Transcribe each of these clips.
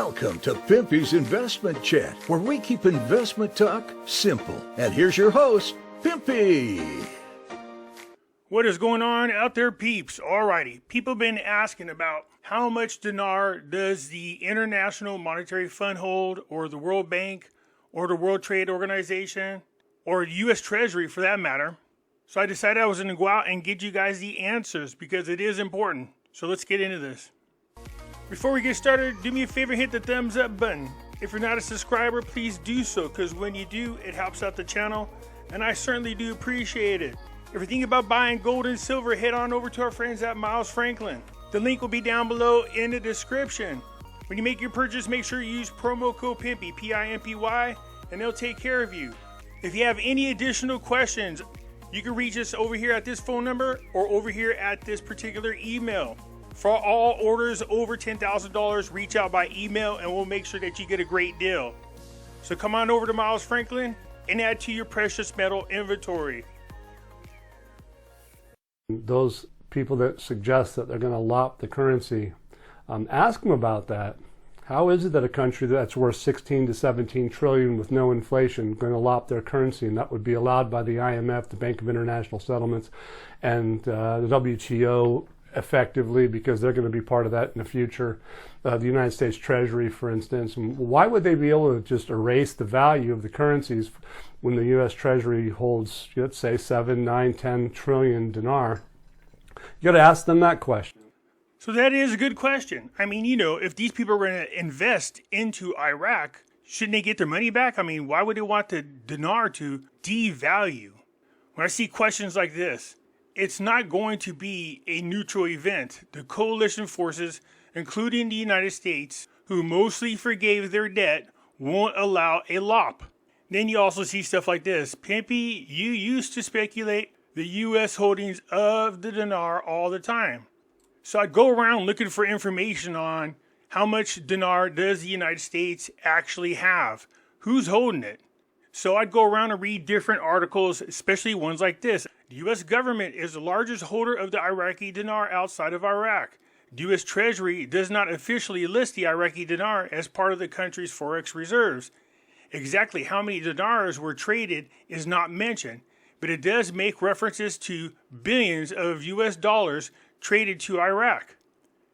Welcome to Pimpy's Investment Chat, where we keep investment talk simple. And here's your host, Pimpy. What is going on out there, peeps? Alrighty, people have been asking about how much dinar does the International Monetary Fund hold, or the World Bank, or the World Trade Organization, or the U.S. Treasury for that matter. So I decided I was going to go out and get you guys the answers because it is important. So let's get into this. Before we get started, do me a favor, hit the thumbs up button. If you're not a subscriber, please do so, because when you do, it helps out the channel, and I certainly do appreciate it. If you're thinking about buying gold and silver, head on over to our friends at Miles Franklin. The link will be down below in the description. When you make your purchase, make sure you use promo code Pimpy, P-I-M-P-Y, and they'll take care of you. If you have any additional questions, you can reach us over here at this phone number or over here at this particular email. For all orders over $10,000, reach out by email and we'll make sure that you get a great deal. So come on over to Miles Franklin and add to your precious metal inventory. Those people that suggest that they're going to lop the currency, ask them about that. How is it that a country that's worth 16 to 17 trillion with no inflation going to lop their currency, and that would be allowed by the IMF, the Bank of International Settlements, and the WTO effectively, because they're going to be part of that in the future. The United States Treasury, for instance. Why would they be able to just erase the value of the currencies when the U.S. Treasury holds, let's say, 7, 9, 10 trillion dinar? You got to ask them that question. So that is a good question. I mean, you know, if these people are going to invest into Iraq, shouldn't they get their money back? I mean, why would they want the dinar to devalue? When I see questions like this, it's not going to be a neutral event. The coalition forces, including the United States, who mostly forgave their debt, won't allow a lop. Then you also see stuff like this. Pimpy, you used to speculate the U.S. holdings of the dinar all the time. So I'd go around looking for information on how much dinar does the United States actually have? Who's holding it? So I'd go around and read different articles, especially ones like this. The U.S. government is the largest holder of the Iraqi dinar outside of Iraq. The U.S. Treasury does not officially list the Iraqi dinar as part of the country's forex reserves. Exactly how many dinars were traded is not mentioned, but it does make references to billions of U.S. dollars traded to Iraq.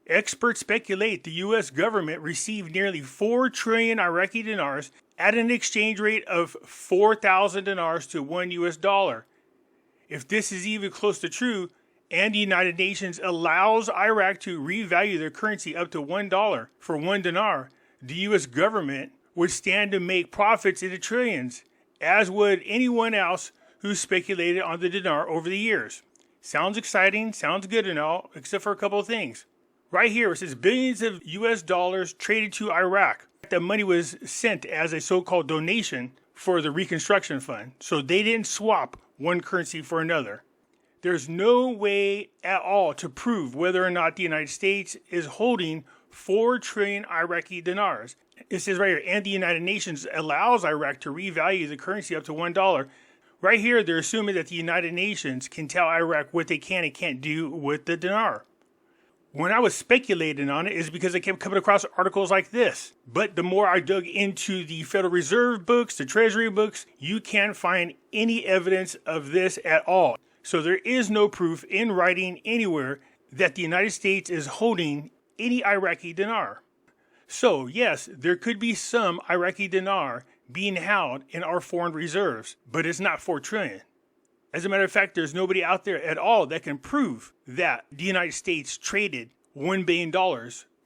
Experts speculate the U.S. government received nearly 4 trillion Iraqi dinars at an exchange rate of 4,000 dinars to $1 US. If this is even close to true, and the United Nations allows Iraq to revalue their currency up to $1 for 1 dinar, the U.S. government would stand to make profits in the trillions, as would anyone else who speculated on the dinar over the years. Sounds exciting, sounds good and all, except for a couple of things. Right here it says billions of US dollars traded to Iraq. That money was sent as a so-called donation for the reconstruction fund. So they didn't swap one currency for another. There's no way at all to prove whether or not the United States is holding 4 trillion Iraqi dinars. It says right here, and the United Nations allows Iraq to revalue the currency up to $1. Right here, they're assuming that the United Nations can tell Iraq what they can and can't do with the dinar. When I was speculating on it is because I kept coming across articles like this. But the more I dug into the Federal Reserve books, the Treasury books, you can't find any evidence of this at all. So there is no proof in writing anywhere that the United States is holding any Iraqi dinar. So yes, there could be some Iraqi dinar being held in our foreign reserves, but it's not 4 trillion. As a matter of fact, there's nobody out there at all that can prove that the United States traded $1 billion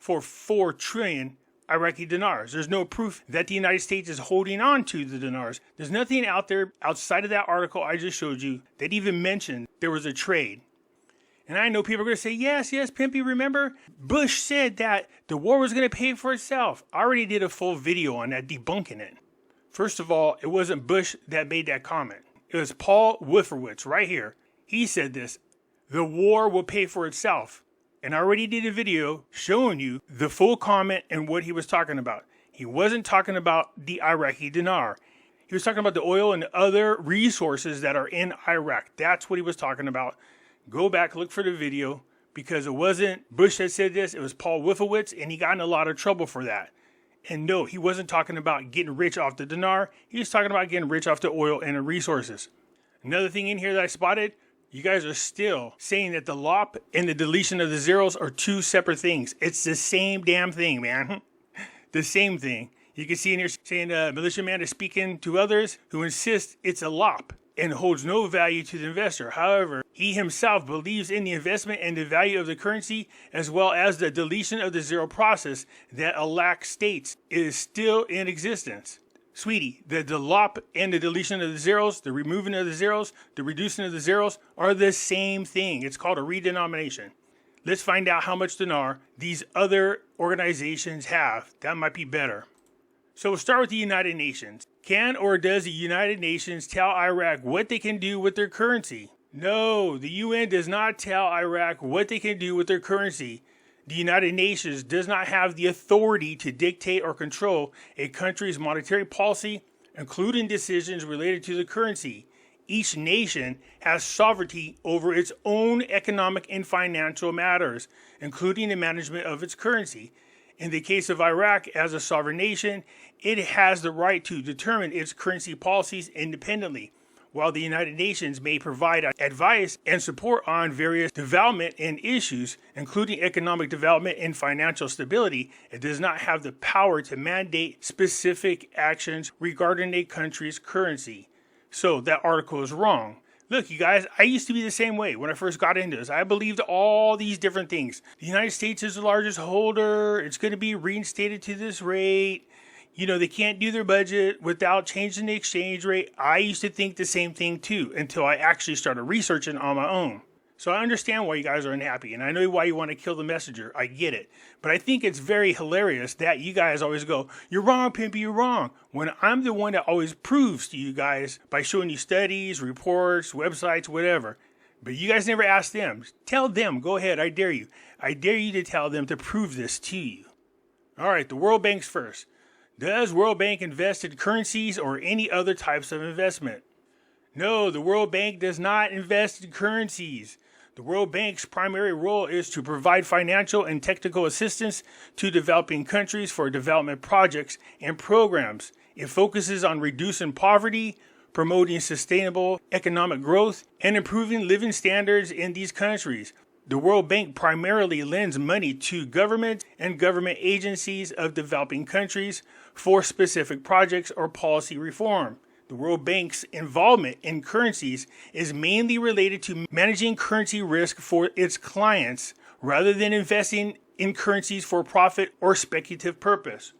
for 4 trillion Iraqi dinars. There's no proof that the United States is holding on to the dinars. There's nothing out there outside of that article I just showed you that even mentioned there was a trade. And I know people are going to say, yes, Pimpy, remember? Bush said that the war was going to pay for itself. I already did a full video on that, debunking it. First of all, it wasn't Bush that made that comment. It was Paul Wolfowitz right here. He said this, the war will pay for itself. And I already did a video showing you the full comment and what he was talking about. He wasn't talking about the Iraqi dinar. He was talking about the oil and other resources that are in Iraq. That's what he was talking about. Go back, look for the video, because it wasn't Bush that said this. It was Paul Wolfowitz, and he got in a lot of trouble for that. And no, he wasn't talking about getting rich off the dinar. He was talking about getting rich off the oil and the resources. Another thing in here that I spotted, you guys are still saying that the lop and the deletion of the zeros are two separate things. It's the same damn thing, man. The same thing. You can see in here saying militiaman is speaking to others who insist it's a lop and holds no value to the investor. However, he himself believes in the investment and the value of the currency, as well as the deletion of the zero process that Alack states is still in existence. Sweetie, the lop and the deletion of the zeros, the removing of the zeros, the reducing of the zeros are the same thing. It's called a redenomination. Let's find out how much dinar these other organizations have. That might be better. So we'll start with the United Nations. Can or does the United Nations tell Iraq what they can do with their currency? No, the UN does not tell Iraq what they can do with their currency. The United Nations does not have the authority to dictate or control a country's monetary policy, including decisions related to the currency. Each nation has sovereignty over its own economic and financial matters, including the management of its currency. In the case of Iraq, as a sovereign nation, it has the right to determine its currency policies independently. While the United Nations may provide advice and support on various development and issues, including economic development and financial stability, it does not have the power to mandate specific actions regarding a country's currency. So that article is wrong. Look, you guys, I used to be the same way when I first got into this. I believed all these different things. The United States is the largest holder. It's going to be reinstated to this rate. You know, they can't do their budget without changing the exchange rate. I used to think the same thing too until I actually started researching on my own. So I understand why you guys are unhappy, and I know why you want to kill the messenger. I get it. But I think it's very hilarious that you guys always go, "You're wrong, Pimpy, you're wrong," when I'm the one that always proves to you guys by showing you studies, reports, websites, whatever. But you guys never ask them. Tell them. Go ahead. I dare you. I dare you to tell them to prove this to you. All right, the World Bank's first. Does World Bank invest in currencies or any other types of investment? No, the World Bank does not invest in currencies. The World Bank's primary role is to provide financial and technical assistance to developing countries for development projects and programs. It focuses on reducing poverty, promoting sustainable economic growth, and improving living standards in these countries. The World Bank primarily lends money to government and government agencies of developing countries for specific projects or policy reform. The World Bank's involvement in currencies is mainly related to managing currency risk for its clients rather than investing in currencies for profit or speculative purpose.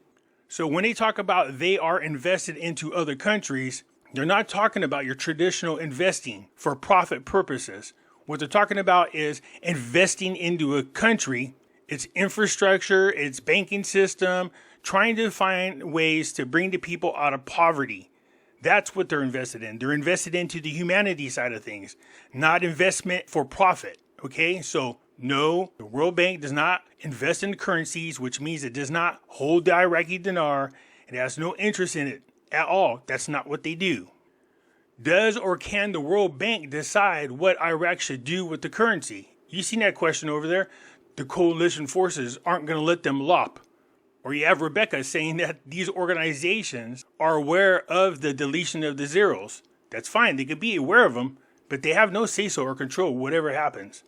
So when they talk about they are invested into other countries, they're not talking about your traditional investing for profit purposes. What they're talking about is investing into a country, its infrastructure, its banking system, trying to find ways to bring the people out of poverty. That's what they're invested in. They're invested into the humanity side of things, not investment for profit. Okay, so no, the World Bank does not invest in currencies, which means it does not hold the Iraqi dinar. It has no interest in it at all. That's not what they do. Does or can the World Bank decide what Iraq should do with the currency? You seen that question over there? The coalition forces aren't going to let them lop. Or you have Rebecca saying that these organizations are aware of the deletion of the zeros. That's fine. They could be aware of them, but they have no say-so or control whatever happens.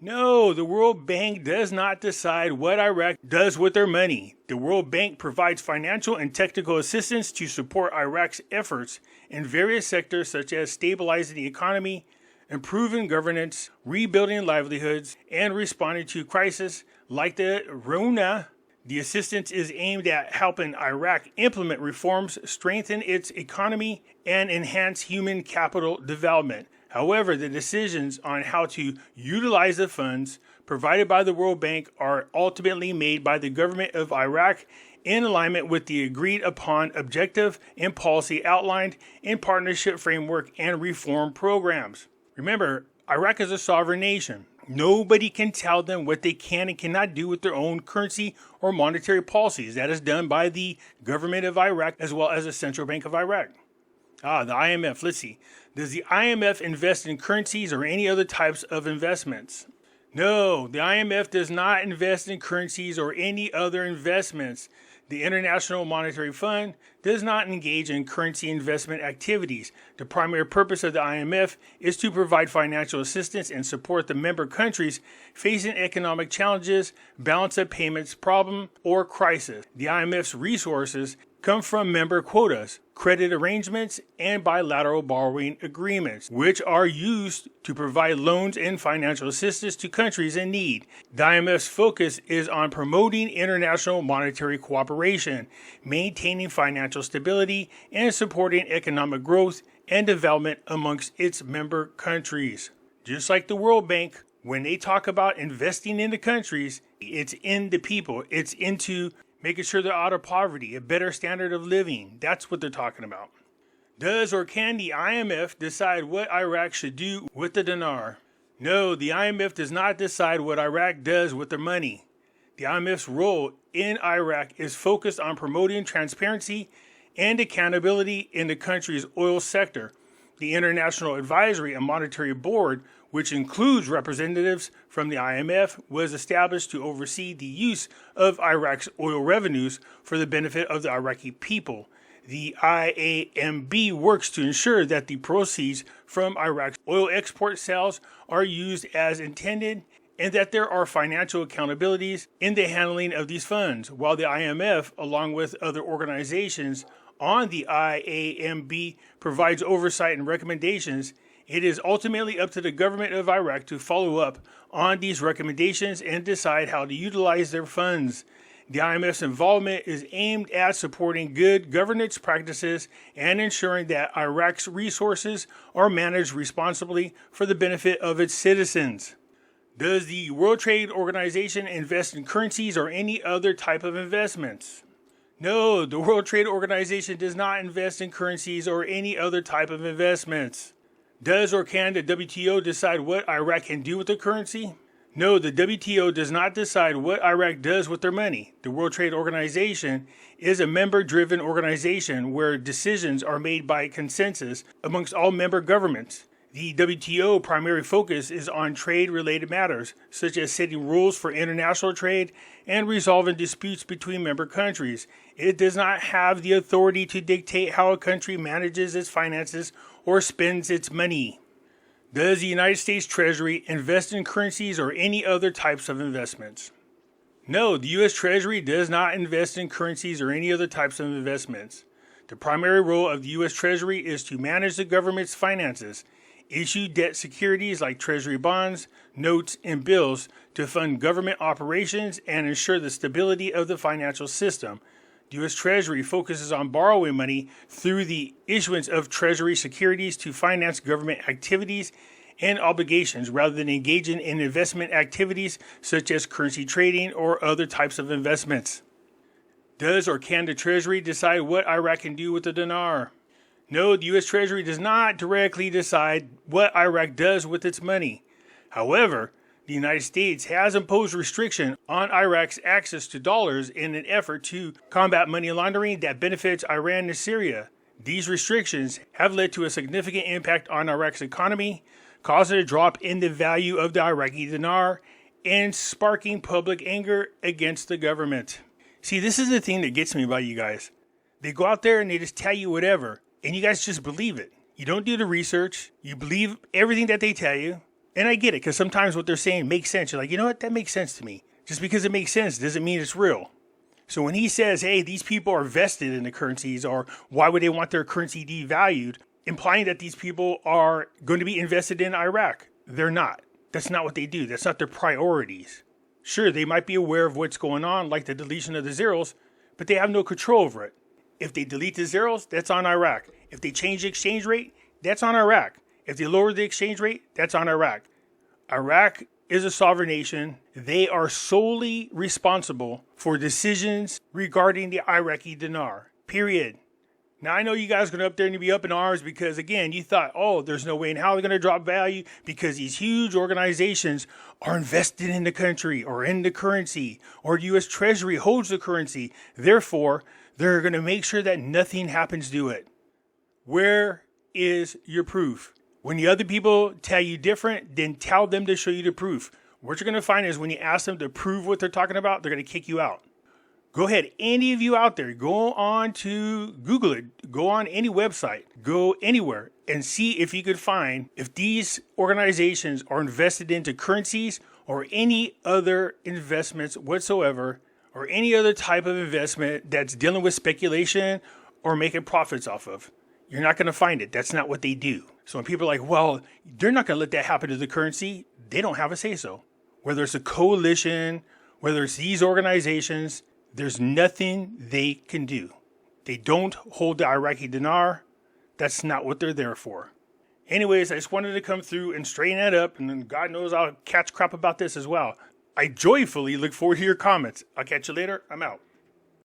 No, the World Bank does not decide what Iraq does with their money. The World Bank provides financial and technical assistance to support Iraq's efforts in various sectors such as stabilizing the economy, improving governance, rebuilding livelihoods, and responding to crises like the RONA. The assistance is aimed at helping Iraq implement reforms, strengthen its economy, and enhance human capital development. However, the decisions on how to utilize the funds provided by the World Bank are ultimately made by the government of Iraq in alignment with the agreed upon objective and policy outlined in partnership framework and reform programs. Remember, Iraq is a sovereign nation. Nobody can tell them what they can and cannot do with their own currency or monetary policies. That is done by the government of Iraq as well as the Central Bank of Iraq. The IMF. Let's see. Does the IMF invest in currencies or any other types of investments? No, the IMF does not invest in currencies or any other investments. The International Monetary Fund does not engage in currency investment activities. The primary purpose of the IMF is to provide financial assistance and support the member countries facing economic challenges, balance of payments problem, or crisis. The IMF's resources come from member quotas, credit arrangements, and bilateral borrowing agreements, which are used to provide loans and financial assistance to countries in need. The IMF's focus is on promoting international monetary cooperation, maintaining financial stability, and supporting economic growth and development amongst its member countries. Just like the World Bank, when they talk about investing in the countries, it's in the people. It's into making sure they're out of poverty, a better standard of living. That's what they're talking about. Does or can the IMF decide what Iraq should do with the dinar? No, the IMF does not decide what Iraq does with their money. The IMF's role in Iraq is focused on promoting transparency and accountability in the country's oil sector. The International Advisory and Monetary Board, which includes representatives from the IMF, was established to oversee the use of Iraq's oil revenues for the benefit of the Iraqi people. The IAMB works to ensure that the proceeds from Iraq's oil export sales are used as intended and that there are financial accountabilities in the handling of these funds, while the IMF, along with other organizations on the IAMB, provides oversight and recommendations. It is ultimately up to the government of Iraq to follow up on these recommendations and decide how to utilize their funds. The IMF's involvement is aimed at supporting good governance practices and ensuring that Iraq's resources are managed responsibly for the benefit of its citizens. Does the World Trade Organization invest in currencies or any other type of investments? No, the World Trade Organization does not invest in currencies or any other type of investments. Does or can the WTO decide what Iraq can do with the currency? No, the WTO does not decide what Iraq does with their money. The World Trade Organization is a member-driven organization where decisions are made by consensus amongst all member governments. The WTO primary focus is on trade-related matters, such as setting rules for international trade and resolving disputes between member countries. It does not have the authority to dictate how a country manages its finances or spends its money. Does the United States Treasury invest in currencies or any other types of investments? No, the U.S. Treasury does not invest in currencies or any other types of investments. The primary role of the U.S. Treasury is to manage the government's finances, issue debt securities like Treasury bonds, notes, and bills to fund government operations and ensure the stability of the financial system. The U.S. Treasury focuses on borrowing money through the issuance of Treasury securities to finance government activities and obligations rather than engaging in investment activities such as currency trading or other types of investments. Does or can the Treasury decide what Iraq can do with the dinar? No, the U.S. Treasury does not directly decide what Iraq does with its money. However, the United States has imposed restriction on Iraq's access to dollars in an effort to combat money laundering that benefits Iran and Syria. These restrictions have led to a significant impact on Iraq's economy, causing a drop in the value of the Iraqi dinar and sparking public anger against the government. See, this is the thing that gets me about you guys. They go out there and they just tell you whatever, and you guys just believe it. You don't do the research. You believe everything that they tell you. And I get it, because sometimes what they're saying makes sense. You're like, you know what? That makes sense to me. Just because it makes sense doesn't mean it's real. So when he says, hey, these people are vested in the currencies, or why would they want their currency devalued, implying that these people are going to be invested in Iraq. They're not. That's not what they do. That's not their priorities. Sure, they might be aware of what's going on, like the deletion of the zeros, but they have no control over it. If they delete the zeros, that's on Iraq. If they change the exchange rate, that's on Iraq. If they lower the exchange rate, that's on Iraq. Iraq is a sovereign nation. They are solely responsible for decisions regarding the Iraqi dinar. Period. Now, I know you guys are going to up there and be up in arms because, again, you thought, oh, there's no way in hell they're going to drop value because these huge organizations are invested in the country or in the currency, or the U.S. Treasury holds the currency. Therefore, they're going to make sure that nothing happens to it. Where is your proof? When the other people tell you different, then tell them to show you the proof. What you're going to find is when you ask them to prove what they're talking about, they're going to kick you out. Go ahead, any of you out there, go on to Google it, go on any website, go anywhere and see if you could find if these organizations are invested into currencies or any other investments whatsoever, or any other type of investment that's dealing with speculation or making profits off of. You're not going to find it. That's not what they do. So when people are like, well, they're not going to let that happen to the currency, they don't have a say-so. Whether it's a coalition, whether it's these organizations, there's nothing they can do. They don't hold the Iraqi dinar. That's not what they're there for. Anyways, I just wanted to come through and straighten that up, and then God knows I'll catch crap about this as well. I joyfully look forward to your comments. I'll catch you later. I'm out.